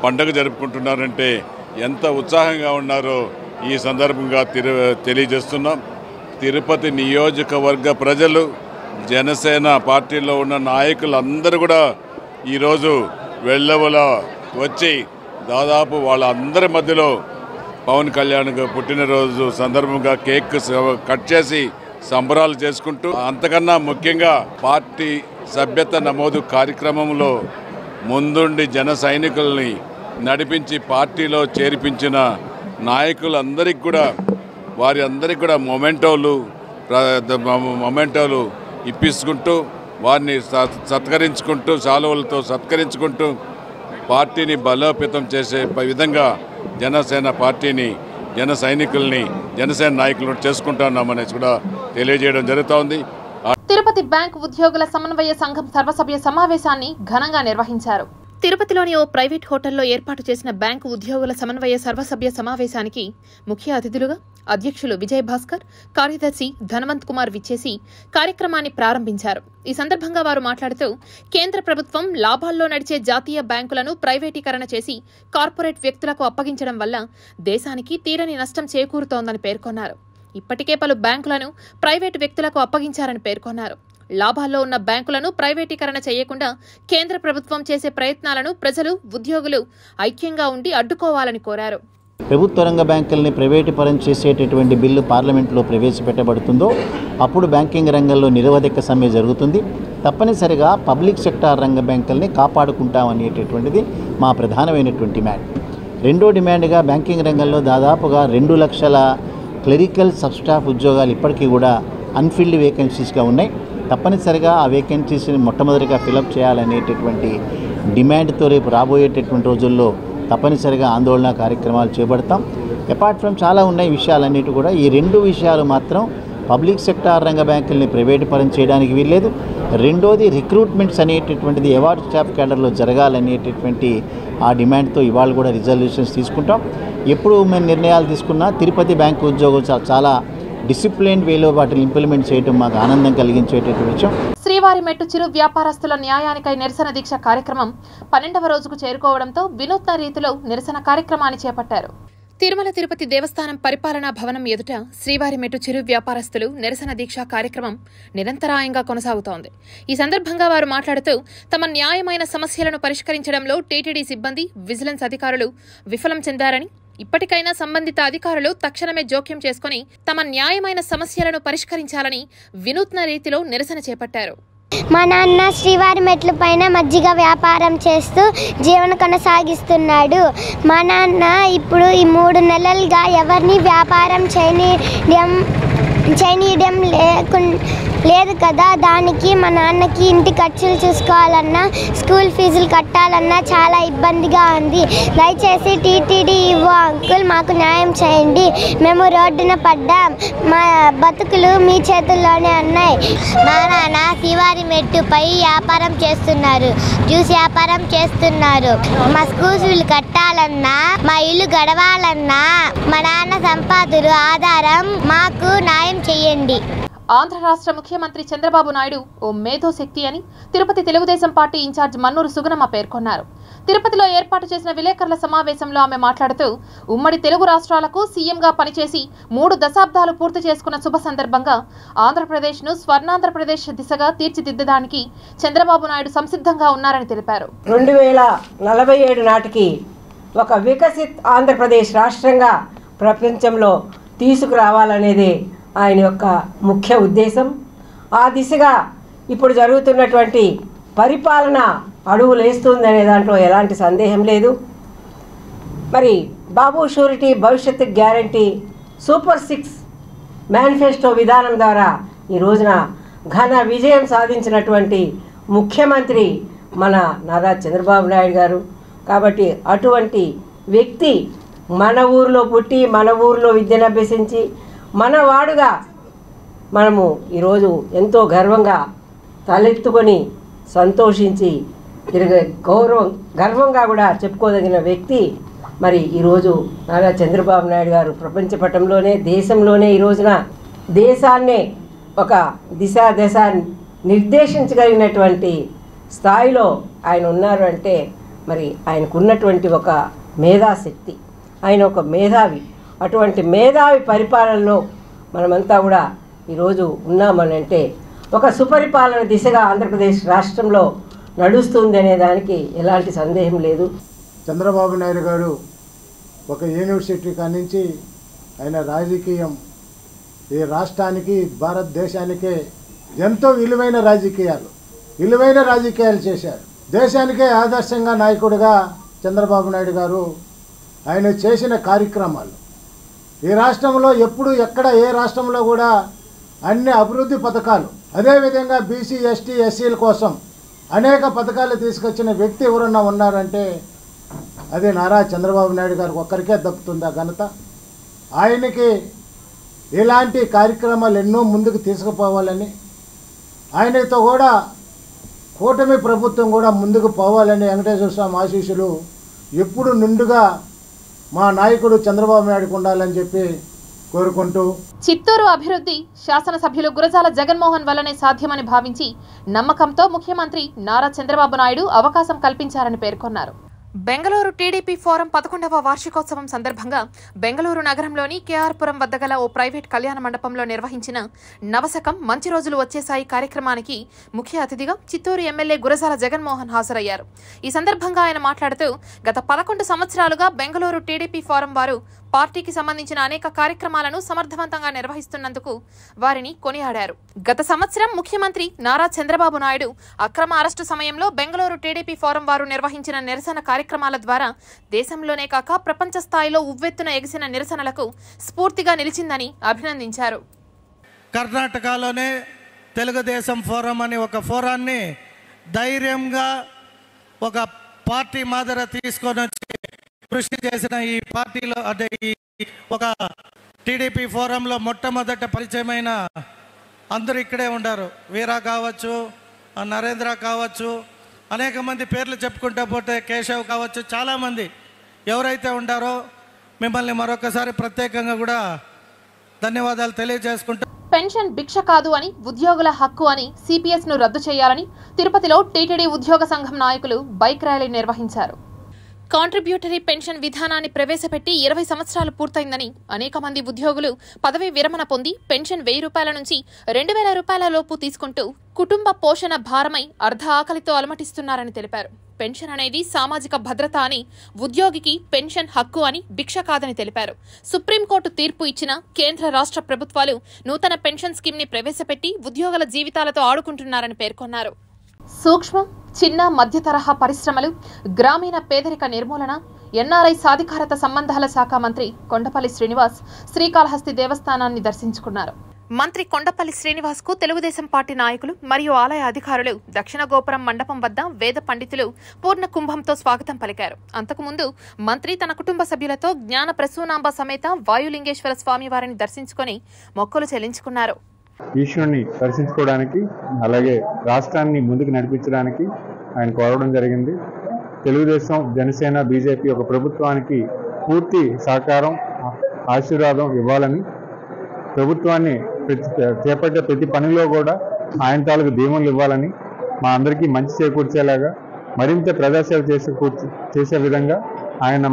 పండుగ జరుపుకుంటున్నారంటే ఎంత ఉత్సాహంగా ఉన్నారో ఈ సందర్భంగా తెలియజేస్తున్నాం. తిరుపతి నియోజకవర్గ ప్రజలు, జనసేన పార్టీలో ఉన్న నాయకులందరూ కూడా ఈరోజు వెల్లవలా వచ్చి దాదాపు వాళ్ళందరి మధ్యలో పవన్ కళ్యాణ్ పుట్టినరోజు సందర్భంగా కేక్ కట్ చేసి సంబరాలు చేసుకుంటూ, అంతకన్నా ముఖ్యంగా పార్టీ సభ్యత నమోదు కార్యక్రమంలో ముందుండి జన సైనికుల్ని నడిపించి పార్టీలో చేర్పించిన నాయకులందరికీ కూడా వారి అందరికీ కూడా మొమెంటోలు ఇప్పించుకుంటూ వారిని సత్కరించుకుంటూ శాలువలతో సత్కరించుకుంటూ పార్టీని బలోపేతం చేసే విధంగా జనసేన పార్టీని జన సైనికుల్ని జనసేన నాయకులను చేసుకుంటున్నామనేసి కూడా తెలియజేయడం జరుగుతోంది. తిరుపతి బ్యాంక్ ఉద్యోగుల సమన్వయ సంఘం సర్వసభ్య సమావేశాన్ని ఘనంగా నిర్వహించారు. తిరుపతిలోని ఓ ప్రైవేట్ హోటల్లో ఏర్పాటు చేసిన బ్యాంకు ఉద్యోగుల సమన్వయ సర్వసభ్య సమావేశానికి ముఖ్య అతిథులుగా అధ్యక్షులు విజయ్ భాస్కర్, కార్యదర్శి ధనవంత్ కుమార్ విచ్చేసి కార్యక్రమాన్ని ప్రారంభించారు. ఈ సందర్భంగా వారు మాట్లాడుతూ కేంద్ర ప్రభుత్వం లాభాల్లో నడిచే జాతీయ బ్యాంకులను ప్రైవేటీకరణ చేసి కార్పొరేట్ వ్యక్తులకు అప్పగించడం వల్ల దేశానికి తీరని నష్టం చేకూరుతోందని పేర్కొన్నారు. ఇప్పటికే పలు బ్యాంకులను ప్రైవేటు వ్యక్తులకు అప్పగించారని పేర్కొన్నారు. లాభాల్లో ఉన్న బ్యాంకులను ప్రైవేటీకరణ చేయకుండా కేంద్ర ప్రభుత్వం చేసే ప్రయత్నాలను ప్రజలు, ఉద్యోగులు ఐక్యంగా ఉండి అడ్డుకోవాలని కోరారు. ప్రభుత్వ రంగ బ్యాంకుల్ని ప్రైవేటీకరణ చేసేటటువంటి బిల్లు పార్లమెంట్లో ప్రవేశపెట్టబడుతుందో అప్పుడు బ్యాంకింగ్ రంగంలో నిరవధిక సమ్మె జరుగుతుంది. తప్పనిసరిగా పబ్లిక్ సెక్టార్ రంగ బ్యాంకుల్ని కాపాడుకుంటామనేటటువంటిది మా ప్రధానమైనటువంటి డిమాండ్. రెండో డిమాండ్గా బ్యాంకింగ్ రంగంలో దాదాపుగా 2 లక్షల క్లరికల్ సబ్స్టాఫ్ ఉద్యోగాలు ఇప్పటికీ కూడా అన్ఫిల్డ్ వేకెన్సీస్గా ఉన్నాయి. తప్పనిసరిగా ఆ వేకెన్సీస్ని మొట్టమొదటిగా ఫిలప్ చేయాలనేటటువంటి డిమాండ్తో రేపు రాబోయేటటువంటి రోజుల్లో తప్పనిసరిగా ఆందోళన కార్యక్రమాలు చేపడతాం. అపార్ట్ ఫ్రమ్ చాలా ఉన్నాయి విషయాలన్నిటి కూడా. ఈ 2 విషయాలు మాత్రం పబ్లిక్ సెక్టార్ రంగ బ్యాంకుల్ని ప్రైవేటీకరణ చేయడానికి వీల్లేదు. రెండోది రిక్రూట్మెంట్స్ అనేటటువంటిది అవార్డ్ స్టాఫ్ క్యాడర్లో జరగాలనేటటువంటి ఆ డిమాండ్తో ఇవాళ కూడా రిజల్యూషన్స్ తీసుకుంటాం. ఎప్పుడు మేము నిర్ణయాలు తీసుకున్నా తిరుపతి బ్యాంకు ఉద్యోగులు చాలా డిసిప్లిన్ వేలో వాటిని ఇంప్లిమెంట్ చేయడం మాకు ఆనందం కలిగించేటటువంటి విషయం. శ్రీవారిమెట్టు చిరు వ్యాపారస్తుల న్యాయానికై నిరసన దీక్ష కార్యక్రమం 12వ రోజుకు చేరుకోవడంతో వినూత్న రీతిలో నిరసన కార్యక్రమాన్ని చేపట్టారు. తిరుమల తిరుపతి దేవస్థానం పరిపాలనా భవనం ఎదుట శ్రీవారిమెట్టు చిరు వ్యాపారస్తులు నిరసన దీక్ష కార్యక్రమం నిరంతరాయంగా కొనసాగుతోంది. ఈ సందర్భంగా వారు మాట్లాడుతూ తమ న్యాయమైన సమస్యలను పరిష్కరించడంలో టీటీడీ సిబ్బంది, విజిలెన్స్ అధికారులు విఫలం చెందారని, ఇప్పటికైనా సంబంధిత అధికారులు తక్షణమే జోక్యం చేసుకుని తమ న్యాయమైన సమస్యలను పరిష్కరించాలని వినూత్న రీతిలో నిరసన చేపట్టారు. మా నాన్న శ్రీవారి మెట్ల పైన మజ్జిగ వ్యాపారం చేస్తూ జీవన కొనసాగిస్తున్నాడు. మా నాన్న ఇప్పుడు ఈ 3 నెలలుగా ఎవరిని వ్యాపారం చేయనీయడం లేదు కదా. దానికి మా నాన్నకి ఇంటి ఖర్చులు చూసుకోవాలన్నా, స్కూల్ ఫీజులు కట్టాలన్నా చాలా ఇబ్బందిగా ఉంది. దయచేసి టీటీడీ అంకుల్ మాకు న్యాయం చేయండి. మేము రోడ్డున పడ్డాం. మా బతుకులు మీ చేతుల్లోనే ఉన్నాయి. మా నాన్న శ్రీవారి మెట్టుపై వ్యాపారం చేస్తున్నారు, జ్యూస్ వ్యాపారం చేస్తున్నారు. మా స్కూల్ ఫీజులు కట్టాలన్నా, మా ఇల్లు గడవాలన్నా మా నాన్న సంపాదన ఆధారం. మాకు న్యాయం చేయండి. ఆంధ్ర రాష్ట్ర ముఖ్యమంత్రి చంద్రబాబు నాయుడు ఓ మేధోశక్తి అని తిరుపతి తెలుగుదేశం పార్టీ ఇన్ఛార్జ్ మన్నూరు సుగుణమ్మ పేర్కొన్నారు. తిరుపతిలో ఏర్పాటు చేసిన విలేకరుల సమావేశంలో ఆమె మాట్లాడుతూ ఉమ్మడి తెలుగు రాష్ట్రాలకు సీఎంగా పనిచేసి 3 దశాబ్దాలు పూర్తి చేసుకున్న శుభ సందర్భంగా ఆంధ్రప్రదేశ్ను స్వర్ణాంధ్రప్రదేశ్ దిశగా తీర్చిదిద్దడానికి చంద్రబాబు నాయుడు సంసిద్ధంగా ఉన్నారని తెలిపారు. 2047 నాటికి ఒక వికసిత్ ఆంధ్రప్రదేశ్ రాష్ట్రంగా ప్రపంచంలో తీసుకురావాలనేది ఆయన యొక్క ముఖ్య ఉద్దేశం. ఆ దిశగా ఇప్పుడు జరుగుతున్నటువంటి పరిపాలన అడుగులేస్తుందనే దాంట్లో ఎలాంటి సందేహం లేదు. మరి బాబు షూరిటీ, భవిష్యత్తు గ్యారంటీ, సూపర్ 6 మేనిఫెస్టో విధానం ద్వారా ఈ రోజున ఘన విజయం సాధించినటువంటి ముఖ్యమంత్రి మన నారా చంద్రబాబు నాయుడు గారు. కాబట్టి అటువంటి వ్యక్తి మన ఊరిలో పుట్టి, మన ఊరిలో విద్యను అభ్యసించి, మనవాడుగా మనము ఈరోజు ఎంతో గర్వంగా తలెత్తుకొని సంతోషించి గర్వంగా కూడా చెప్పుకోదగిన వ్యక్తి మరి ఈరోజు నారా చంద్రబాబు నాయుడు గారు. ప్రపంచ పటంలోనే, దేశంలోనే ఈ రోజున దేశాన్నే ఒక దశ నిర్దేశించగలిగినటువంటి స్థాయిలో ఆయన ఉన్నారు అంటే మరి ఆయనకున్నటువంటి ఒక మేధాశక్తి, ఆయన ఒక మేధావి. అటువంటి మేధావి పరిపాలనలో మనమంతా కూడా ఈరోజు ఉన్నామనంటే ఒక సుపరిపాలన దిశగా ఆంధ్రప్రదేశ్ రాష్ట్రంలో నడుస్తుంది అనే దానికి ఎలాంటి సందేహం లేదు. చంద్రబాబు నాయుడు గారు ఒక యూనివర్సిటీ కానించి ఆయన రాజకీయం ఈ రాష్ట్రానికి భారతదేశానికే ఎంతో విలువైన రాజకీయాలు చేశారు. దేశానికే ఆదర్శంగా నాయకుడిగా చంద్రబాబు నాయుడు గారు ఆయన చేసిన కార్యక్రమాలు ఈ రాష్ట్రంలో ఎప్పుడు ఎక్కడ ఏ రాష్ట్రంలో కూడా అన్ని అభివృద్ధి పథకాలు, అదేవిధంగా బీసీ ఎస్టీ ఎస్సీల కోసం అనేక పథకాలు తీసుకొచ్చిన వ్యక్తి ఎవరన్నా ఉన్నారంటే అది నారా చంద్రబాబు నాయుడు గారికి ఒక్కరికే దక్కుతుంది ఆ ఘనత. ఆయనకి ఇలాంటి కార్యక్రమాలు ఎన్నో ముందుకు తీసుకుపోవాలని, ఆయనతో కూడా కూటమి ప్రభుత్వం కూడా ముందుకు పోవాలని వెంకటేశ్వర స్వామి ఆశీస్సులు ఎప్పుడు నిండుగా మా నాయకుడు చంద్రబాబు నాయుడుకు ఉండాలని చెప్పి కోరుకుంటూ, చిత్తూరు అభివృద్ధి శాసనసభ్యులు గురజాల జగన్మోహన్ వల్లనే సాధ్యమని భావించి నమ్మకంతో ముఖ్యమంత్రి నారా చంద్రబాబు నాయుడు అవకాశం కల్పించారని పేర్కొన్నారు. బెంగళూరు టీడీపీ ఫోరం 11వ వార్షికోత్సవం సందర్భంగా బెంగళూరు నగరంలోని కేఆర్పురం వద్ద గల ఓ ప్రైవేట్ కళ్యాణ మండపంలో నిర్వహించిన నవశకం మంచి రోజులు వచ్చేసాయి కార్యక్రమానికి ముఖ్య అతిథిగా చిత్తూరు ఎమ్మెల్యే గురజాల జగన్మోహన్ హాజరయ్యారు. ఈ సందర్భంగా ఆయన మాట్లాడుతూ గత 11 సంవత్సరాలుగా బెంగళూరు టీడీపీ ఫోరం వారు పార్టీకి సంబంధించిన అనేక కార్యక్రమాలను సమర్థవంతంగా నిర్వహిస్తున్నందుకు వారిని కొనియాడారు. గత సంవత్సరం ముఖ్యమంత్రి నారా చంద్రబాబు నాయుడు అక్రమ అరెస్టు సమయంలో బెంగళూరు టీడీపీ ఫోరం వారు నిర్వహించిన నిరసన కార్యక్రమాల ద్వారా దేశంలోనే కాక ప్రపంచ స్థాయిలో ఉవ్వెత్తున ఎగిసిన నిరసనలకు స్ఫూర్తిగా నిలిచిందని అభినందించారు. కర్ణాటకలోనే తెలుగుదేశం ఫోరం అనే ఒక ఫోరాన్ని ధైర్యంగా ఒక పార్టీ మాదిరి తీసుకొని వచ్చి కృషి చేసిన ఈ పార్టీలో అదే ఈ ఒక టీడీపీ ఫోరంలో మొట్టమొదట పరిచయమైన అందరూ ఇక్కడే ఉండారు. వీరా కావచ్చు, నరేంద్ర కావచ్చు, అనేక మంది పేర్లు చెప్పుకుంటూ పోతే కేశవ్ కావచ్చు, చాలామంది ఎవరైతే ఉండారో మిమ్మల్ని మరొకసారి ప్రత్యేకంగా కూడా ధన్యవాదాలు తెలియజేసుకుంటూ, పెన్షన్ భిక్ష కాదు అని, ఉద్యోగుల హక్కు అని సిపిఎస్ ను రద్దు చేయాలని తిరుపతిలో టీటీడీ ఉద్యోగ సంఘం నాయకులు బైక్ ర్యాలీ నిర్వహించారు. కాంట్రిబ్యూటరీ పెన్షన్ విధానాన్ని ప్రవేశపెట్టి 20 సంవత్సరాలు పూర్తయిందని, అనేక మంది ఉద్యోగులు పదవీ విరమణ పొంది పెన్షన్ 1000 రూపాయల నుంచి 2000 రూపాయల లోపు తీసుకుంటూ కుటుంబ పోషణ భారమై అర్ధ ఆకలితో అలమటిస్తున్నారని తెలిపారు. పెన్షన్ అనేది సామాజిక భద్రత అని, ఉద్యోగికి పెన్షన్ హక్కు అని, భిక్ష కాదని తెలిపారు. సుప్రీంకోర్టు తీర్పు ఇచ్చిన కేంద్ర రాష్ట్ర ప్రభుత్వాలు నూతన పెన్షన్ స్కీమ్ ని ప్రవేశపెట్టి ఉద్యోగుల జీవితాలతో ఆడుకుంటున్నారని పేర్కొన్నారు. సూక్ష్మ, చిన్న, మధ్య తరహా పరిశ్రమలు, గ్రామీణ పేదరిక నిర్మూలన, ఎన్ఆర్ఐ సాధికారత సంబంధాల శాఖ మంత్రి కొండపల్లి శ్రీనివాస్ శ్రీకాళహస్తి దేవస్థానాన్ని దర్శించుకున్నారు. మంత్రి కొండపల్లి శ్రీనివాస్ కు తెలుగుదేశం పార్టీ నాయకులు మరియు ఆలయ అధికారులు దక్షిణ గోపురం మండపం వద్ద వేద పండితులు పూర్ణ కుంభంతో స్వాగతం పలికారు. అంతకుముందు మంత్రి తన కుటుంబ సభ్యులతో జ్ఞాన ప్రసూనాంబ సమేత వాయులింగేశ్వర స్వామి వారిని దర్శించుకుని మొక్కులు చెల్లించుకున్నారు. ఈశ్వరుని దర్శించుకోవడానికి, అలాగే రాష్ట్రాన్ని ముందుకు నడిపించడానికి ఆయన కోరడం జరిగింది. తెలుగుదేశం, జనసేన, బీజేపీ ఒక ప్రభుత్వానికి పూర్తి సహకారం, ఆశీర్వాదం ఇవ్వాలని, ప్రభుత్వాన్ని చేపట్టే ప్రతి పనిలో కూడా ఆయన తాలూకు దీవెనలు ఇవ్వాలని, మా అందరికీ మంచి చేకూర్చేలాగా మరింత ప్రజాసేవ చేసే విధంగా ఆయన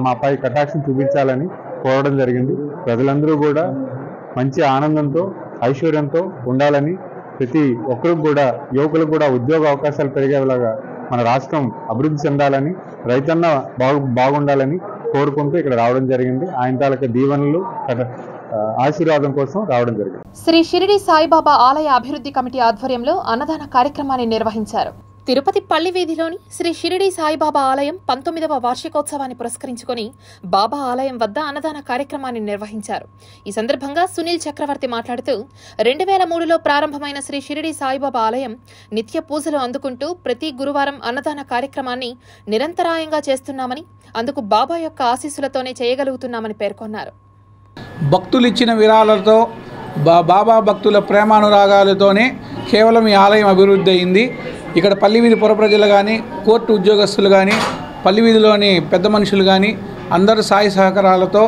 మాపై కటాక్షం చూపించాలని కోరడం జరిగింది. ప్రజలందరూ కూడా మంచి ఆనందంతో, ఐశ్వర్యంతో ఉండాలని, ప్రతి ఒక్కరికి కూడా, యువకులకు కూడా ఉద్యోగ అవకాశాలు పెరిగేలాగా మన రాష్ట్రం అభివృద్ధి చెందాలని, రైతన్న బాగుండాలని కోరుకుంటూ ఇక్కడ రావడం జరిగింది. ఆయన తాలూకా దీవెనలు, ఆశీర్వాదం కోసం రావడం జరిగింది. శ్రీ షిరిడి సాయిబాబా ఆలయ అభివృద్ధి కమిటీ ఆధ్వర్యంలో అన్నదాన కార్యక్రమాన్ని నిర్వహించారు. తిరుపతి పల్లి వీధిలోని శ్రీ షిరిడి సాయిబాబా ఆలయం 19వ వార్షికోత్సవాన్ని పురస్కరించుకుని బాబా ఆలయం వద్ద అన్నదాన కార్యక్రమాన్ని నిర్వహించారు. ఈ సందర్భంగా సునీల్ చక్రవర్తి మాట్లాడుతూ 2003లో ప్రారంభమైన శ్రీ షిరిడి సాయిబాబా ఆలయం నిత్య పూజలు అందుకుంటూ ప్రతి గురువారం అన్నదాన కార్యక్రమాన్ని నిరంతరాయంగా చేస్తున్నామని, అందుకు బాబా యొక్క ఆశీస్సులతోనే చేయగలుగుతున్నామని పేర్కొన్నారు. భక్తులిచ్చిన విరాళాలతో, బాబా భక్తుల ప్రేమానురాగాలతోనే కేవలం ఈ ఆలయం అభివృద్ధి అయింది. ఇక్కడ పల్లివీధి పుర ప్రజలు కానీ, కోర్టు ఉద్యోగస్తులు కానీ, పల్లివీధిలోని పెద్ద మనుషులు కానీ అందరూ సాయి సహకారాలతో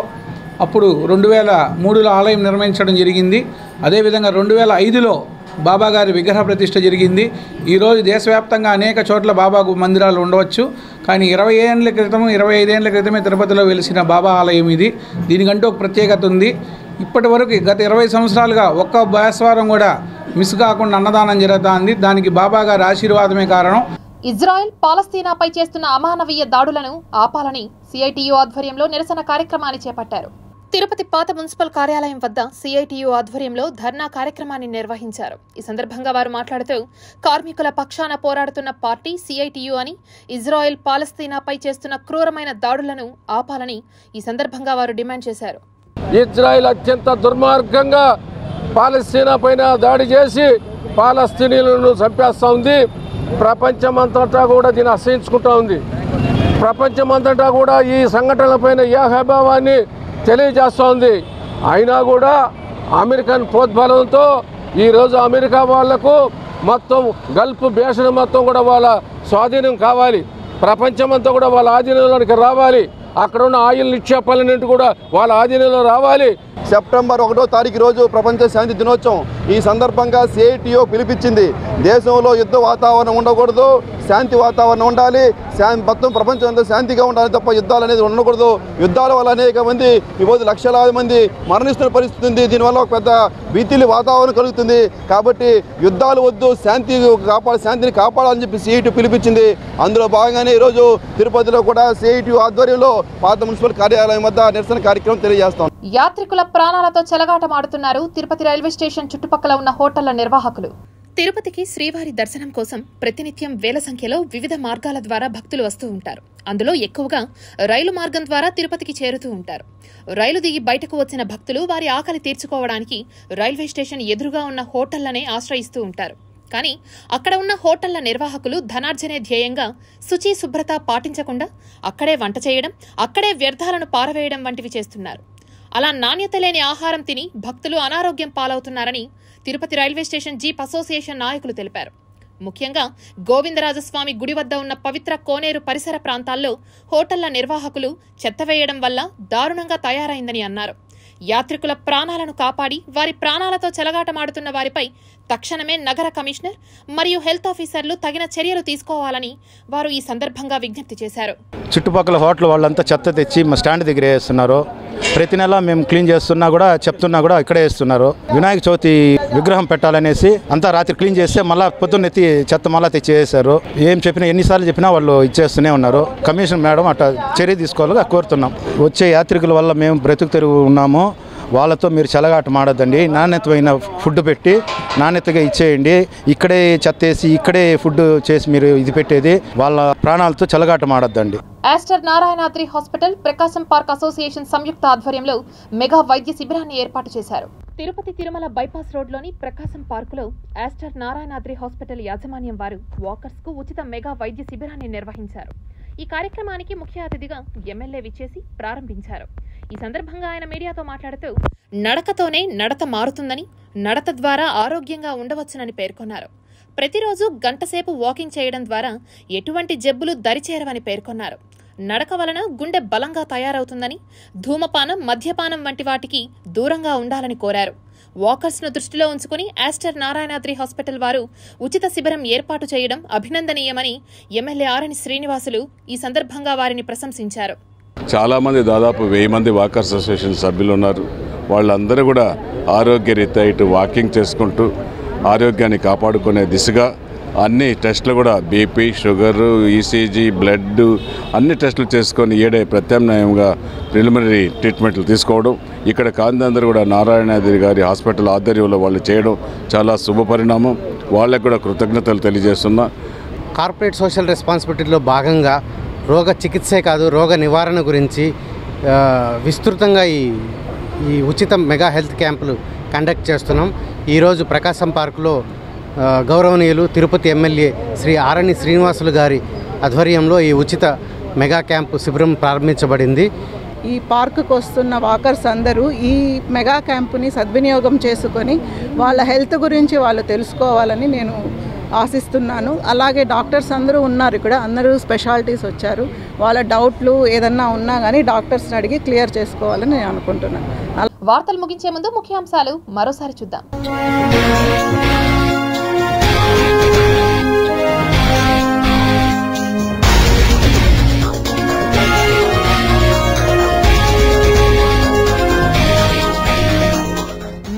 అప్పుడు 2003లో ఆలయం నిర్మించడం జరిగింది. అదేవిధంగా 2005లో బాబా గారి విగ్రహ ప్రతిష్ఠ జరిగింది. ఈరోజు దేశవ్యాప్తంగా అనేక చోట్ల బాబా మందిరాలు ఉండవచ్చు, కానీ 25 ఏళ్ల క్రితమే తిరుపతిలో వెలిసిన బాబా ఆలయం ఇది. దీనికంటూ ఒక ప్రత్యేకత ఉంది. ఇప్పటి వరకు గత 20 సంవత్సరాలుగా ఒక్క భాస్వారం కూడా మిస్ కాకుండా అన్నదానం జరుగుతుంది. దానికి బాబా గారి ఆశీర్వాదమే కారణం. ఇజ్రాయెల్ పాలస్తీనాపై చేస్తున్న అమానవీయ దాడులను ఆపాలని సిఐటియు ఆధ్వర్యంలో నిరసన కార్యక్రమాన్ని చేపట్టారు. తిరుపతి పాత మున్సిపల్ కార్యాలయం వద్ద సిఐటియు ఆధ్వర్యంలో ధర్నా కార్యక్రమాన్ని నిర్వహించారు. ఈ సందర్భంగా వారు మాట్లాడుతూ కార్మికుల పక్షాన పోరాడుతున్న పార్టీ సిఐటియు అని, ఇజ్రాయెల్ పాలస్తీనాపై చేస్తున్న క్రూరమైన దాడులను ఆపాలని ఈ సందర్భంగా వారు డిమాండ్ చేశారు. ఇజ్రాయెల్ అత్యంత దుర్మార్గంగా పాలస్తీనా పైన దాడి చేసి పాలస్తీనీలను చంపేస్తూ ఉంది. ప్రపంచమంతటా కూడా దీన్ని అసహించుకుంటూ ఉంది. ప్రపంచమంతటా కూడా ఈ సంఘటనలపైన ఏకభావాన్ని తెలియజేస్తూ ఉంది. అయినా కూడా అమెరికన్ ప్రోద్బలంతో ఈరోజు అమెరికా వాళ్లకు మొత్తం గల్ఫ్ బేషన్ మొత్తం కూడా వాళ్ళ స్వాధీనం కావాలి. ప్రపంచమంతా కూడా వాళ్ళ ఆధీనంలోకి రావాలి. అక్కడ ఉన్న ఆయిల్ నిక్షేపాలన్నింటి కూడా వాళ్ళ ఆధీనంలో రావాలి. సెప్టెంబర్ 1వ తారీఖు రోజు ప్రపంచ శాంతి దినోత్సవం. ఈ సందర్భంగా సిఐటియు పిలిపించింది. దేశంలో యుద్ధ వాతావరణం ఉండకూడదు, శాంతి వాతావరణం ఉండాలి. మొత్తం ప్రపంచం అంతా శాంతిగా ఉండాలి తప్ప యుద్ధాలు అనేది ఉండకూడదు. యుద్ధాల వల్ల అనేక మంది ఈరోజు లక్షలాది మంది మరణిస్తున్న పరిస్థితి ఉంది. దీనివల్ల ఒక పెద్ద భీతిలి వాతావరణం కలుగుతుంది. కాబట్టి యుద్ధాలు వద్దు, శాంతిని కాపాడాలని చెప్పి సిఐటియు పిలిపించింది. అందులో భాగంగానే ఈరోజు తిరుపతిలో కూడా సిఐటియు ఆధ్వర్యంలో పాత మున్సిపల్ కార్యాలయం వద్ద నిరసన కార్యక్రమం తెలియజేస్తాం. యాత్రికుల ప్రాణాలతో చెలగాటమాడుతున్నారు తిరుపతి రైల్వే స్టేషన్ చుట్టుపక్కల ఉన్న హోటళ్ల నిర్వాహకులు. తిరుపతికి శ్రీవారి దర్శనం కోసం ప్రతినిత్యం వేల సంఖ్యలో వివిధ మార్గాల ద్వారా భక్తులు వస్తూ ఉంటారు. అందులో ఎక్కువగా రైలు మార్గం ద్వారా తిరుపతికి చేరుతూ ఉంటారు. రైలు దిగి బయటకు వచ్చిన భక్తులు వారి ఆకలి తీర్చుకోవడానికి రైల్వే స్టేషన్ ఎదురుగా ఉన్న హోటళ్లనే ఆశ్రయిస్తూ ఉంటారు. కానీ అక్కడ ఉన్న హోటళ్ల నిర్వాహకులు ధనార్జనే ధ్యేయంగా శుచి శుభ్రత పాటించకుండా అక్కడే వంట చేయడం, అక్కడే వ్యర్థాలను పారవేయడం వంటివి చేస్తున్నారు. అలా నాణ్యత లేని ఆహారం తిని భక్తులు అనారోగ్యం పాలవుతున్నారని Tirupati railway station jeep association నాయకులు తెలిపారు. ముఖ్యంగా గోవిందరాజస్వామి గుడి వద్ద ఉన్న పవిత్ర కోనేరు పరిసర ప్రాంతాల్లో హోటళ్ల నిర్వాహకులు చెత్త వేయడం వల్ల దారుణంగా తయారైందని అన్నారు. యాత్రికుల ప్రాణాలను కాపాడి వారి ప్రాణాలతో చెలగాటమాడుతున్న వారిపై తక్షణమే నగర కమిషనర్ మరియు హెల్త్ ఆఫీసర్లు తగిన చర్యలు తీసుకోవాలని వారు ఈ సందర్భంగా విజ్ఞప్తి చేశారు. చుట్టుపక్కల హోటల్ వాళ్ళంతా చెత్త తెచ్చి మా స్టాండ్ దగ్గర వేస్తున్నారు. ప్రతి నెల మేము క్లీన్ చేస్తున్నా కూడా చెప్తున్నా కూడా ఇక్కడే వేస్తున్నారు. వినాయక చవితి విగ్రహం పెట్టాలనేసి అంతా రాత్రి క్లీన్ చేస్తే మళ్ళీ పొద్దున్న ఎత్తి చెత్త మళ్ళీ తెచ్చి వేశారు. ఏం చెప్పినా ఎన్నిసార్లు చెప్పినా వాళ్ళు ఇచ్చేస్తూనే ఉన్నారు. కమిషన్ మేడం అట్లా చర్య తీసుకోవాలని కోరుతున్నాం. వచ్చే యాత్రికుల వల్ల మేము బ్రతుకు తెరుగు ఉన్నాము. వాళ్ళతో మీరు చెలగాట మాడద్దండి. నాణ్యతమైన ఫుడ్ పెట్టి నాణ్యతగా ఇచ్చేయండి. ఇక్కడే చెత్త వేసి ఇక్కడే ఫుడ్ చేసి మీరు ఇది పెట్టేది వాళ్ళ ప్రాణాలతో చెలగాట మాడద్దండి. ఆస్టర్ నారాయణాద్రి హాస్పిటల్, ప్రకాశం పార్క్ అసోసియేషన్ సంయుక్త ఆధ్వర్యంలో మెగా వైద్య శిబిరాన్ని ఏర్పాటు చేశారు. తిరుపతి తిరుమల బైపాస్ రోడ్లోని ప్రకాశం పార్కులో ఆస్టర్ నారాయణాద్రి హాస్పిటల్ యాజమాన్యం వారు వాకర్స్ కు ఉచిత మెగా వైద్య శిబిరాన్ని నిర్వహించారు. ఈ కార్యక్రమానికి ముఖ్య అతిథిగా ఎమ్మెల్యే విచ్చేసి ప్రారంభించారు. ఈ సందర్భంగా ఆయన మీడియాతో మాట్లాడుతూ నడకతోనే నడత మారుతుందని, నడత ద్వారా ఆరోగ్యంగా ఉండవచ్చునని పేర్కొన్నారు. ప్రతిరోజు గంటసేపు వాకింగ్ చేయడం ద్వారా ఎటువంటి జబ్బులు దరిచేరవని పేర్కొన్నారు. నడక వలన గుండె బలంగా తయారవుతుందని, ధూమపానం, మద్యపానం వంటి వాటికి దూరంగా ఉండాలని కోరారు. వాకర్స్ ను దృష్టిలో ఉంచుకుని ఆస్టర్ నారాయణాద్రి హాస్పిటల్ వారు ఉచిత శిబిరం ఏర్పాటు చేయడం అభినందనీయమని ఎమ్మెల్యే ఆరణి శ్రీనివాసులు ఈ సందర్భంగా వారిని ప్రశంసించారు. చాలామంది దాదాపు 1000 మంది వాకర్స్ అసోసియేషన్ సభ్యులు ఉన్నారు. వాళ్ళందరూ కూడా ఆరోగ్యరీత్యా ఇటు వాకింగ్ చేసుకుంటూ ఆరోగ్యాన్ని కాపాడుకునే దిశగా అన్ని టెస్టులు కూడా బీపీ, షుగరు, ఈసీజీ, బ్లడ్ అన్ని టెస్టులు చేసుకొని ఏడే ప్రత్యామ్నాయంగా ప్రిలిమినరీ ట్రీట్మెంట్లు తీసుకోవడం, ఇక్కడ కాంతందరూ కూడా నారాయణాద్రి గారి హాస్పిటల్ ఆధ్వర్యంలో వాళ్ళు చేయడం చాలా శుభపరిణామం. వాళ్ళకు కూడా కృతజ్ఞతలు తెలియజేస్తున్నా. కార్పొరేట్ సోషల్ రెస్పాన్సిబిలిటీలో భాగంగా రోగ చికిత్సే కాదు, రోగ నివారణ గురించి విస్తృతంగా ఈ ఉచిత మెగా హెల్త్ క్యాంపులు కండక్ట్ చేస్తున్నాం. ఈరోజు ప్రకాశం పార్కులో గౌరవనీయులు తిరుపతి ఎమ్మెల్యే శ్రీ ఆరణి శ్రీనివాసులు గారి ఆధ్వర్యంలో ఈ ఉచిత మెగా క్యాంపు శిబిరం ప్రారంభించబడింది. ఈ పార్కుకు వస్తున్న వాకర్స్ అందరూ ఈ మెగా క్యాంపుని సద్వినియోగం చేసుకొని వాళ్ళ హెల్త్ గురించి వాళ్ళు తెలుసుకోవాలని నేను ఆశిస్తున్నాను. అలాగే డాక్టర్స్ అందరూ ఉన్నారు, ఇక్కడ అందరూ స్పెషాలిటీస్ వచ్చారు. వాళ్ళ డౌట్లు ఏదన్నా ఉన్నా కానీ డాక్టర్స్ని అడిగి క్లియర్ చేసుకోవాలని నేను అనుకుంటున్నాను. వార్తలు ముగించే ముందు ముఖ్యాంశాలు మరోసారి చూద్దాం.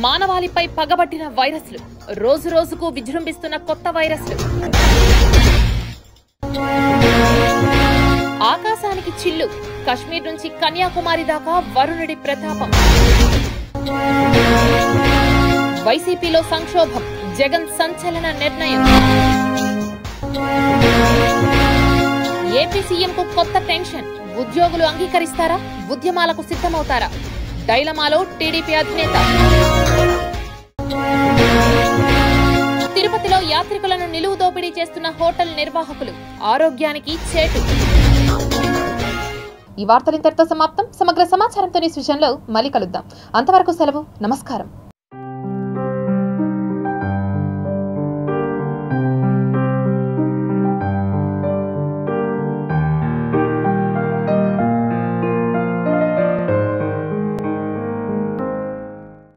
మానవాళిపై పగబట్టిన వైరస్లు, రోజు రోజుకు విజృంభిస్తున్న కొత్త వైరస్లు. ఆకాశానికి చిల్లు, కశ్మీర్ నుంచి కన్యాకుమారి దాకా వరుణుడి ప్రతాపం. వైసీపీలో సంక్షోభం, జగన్ సంచలన నిర్ణయం. ఏపీ సీఎంకు కొత్త టెన్షన్, ఉద్యోగులు అంగీకరిస్తారా, ఉద్యమాలకు సిద్ధమవుతారా? డైలమాలో టీడీపీ అధినేత. తిరుపతిలో యాత్రికులను నిలువు దోపిడీ చేస్తున్న హోటల్ నిర్వాహకులు, ఆరోగ్యానికి చేటు. ఈ వార్తలు ఇంతటితో సమాప్తం. సమగ్ర సమాచారంతో న్యూస్ విజన్లో మళ్ళీ కలుద్దాం. అంతవరకు సెలవు. నమస్కారం.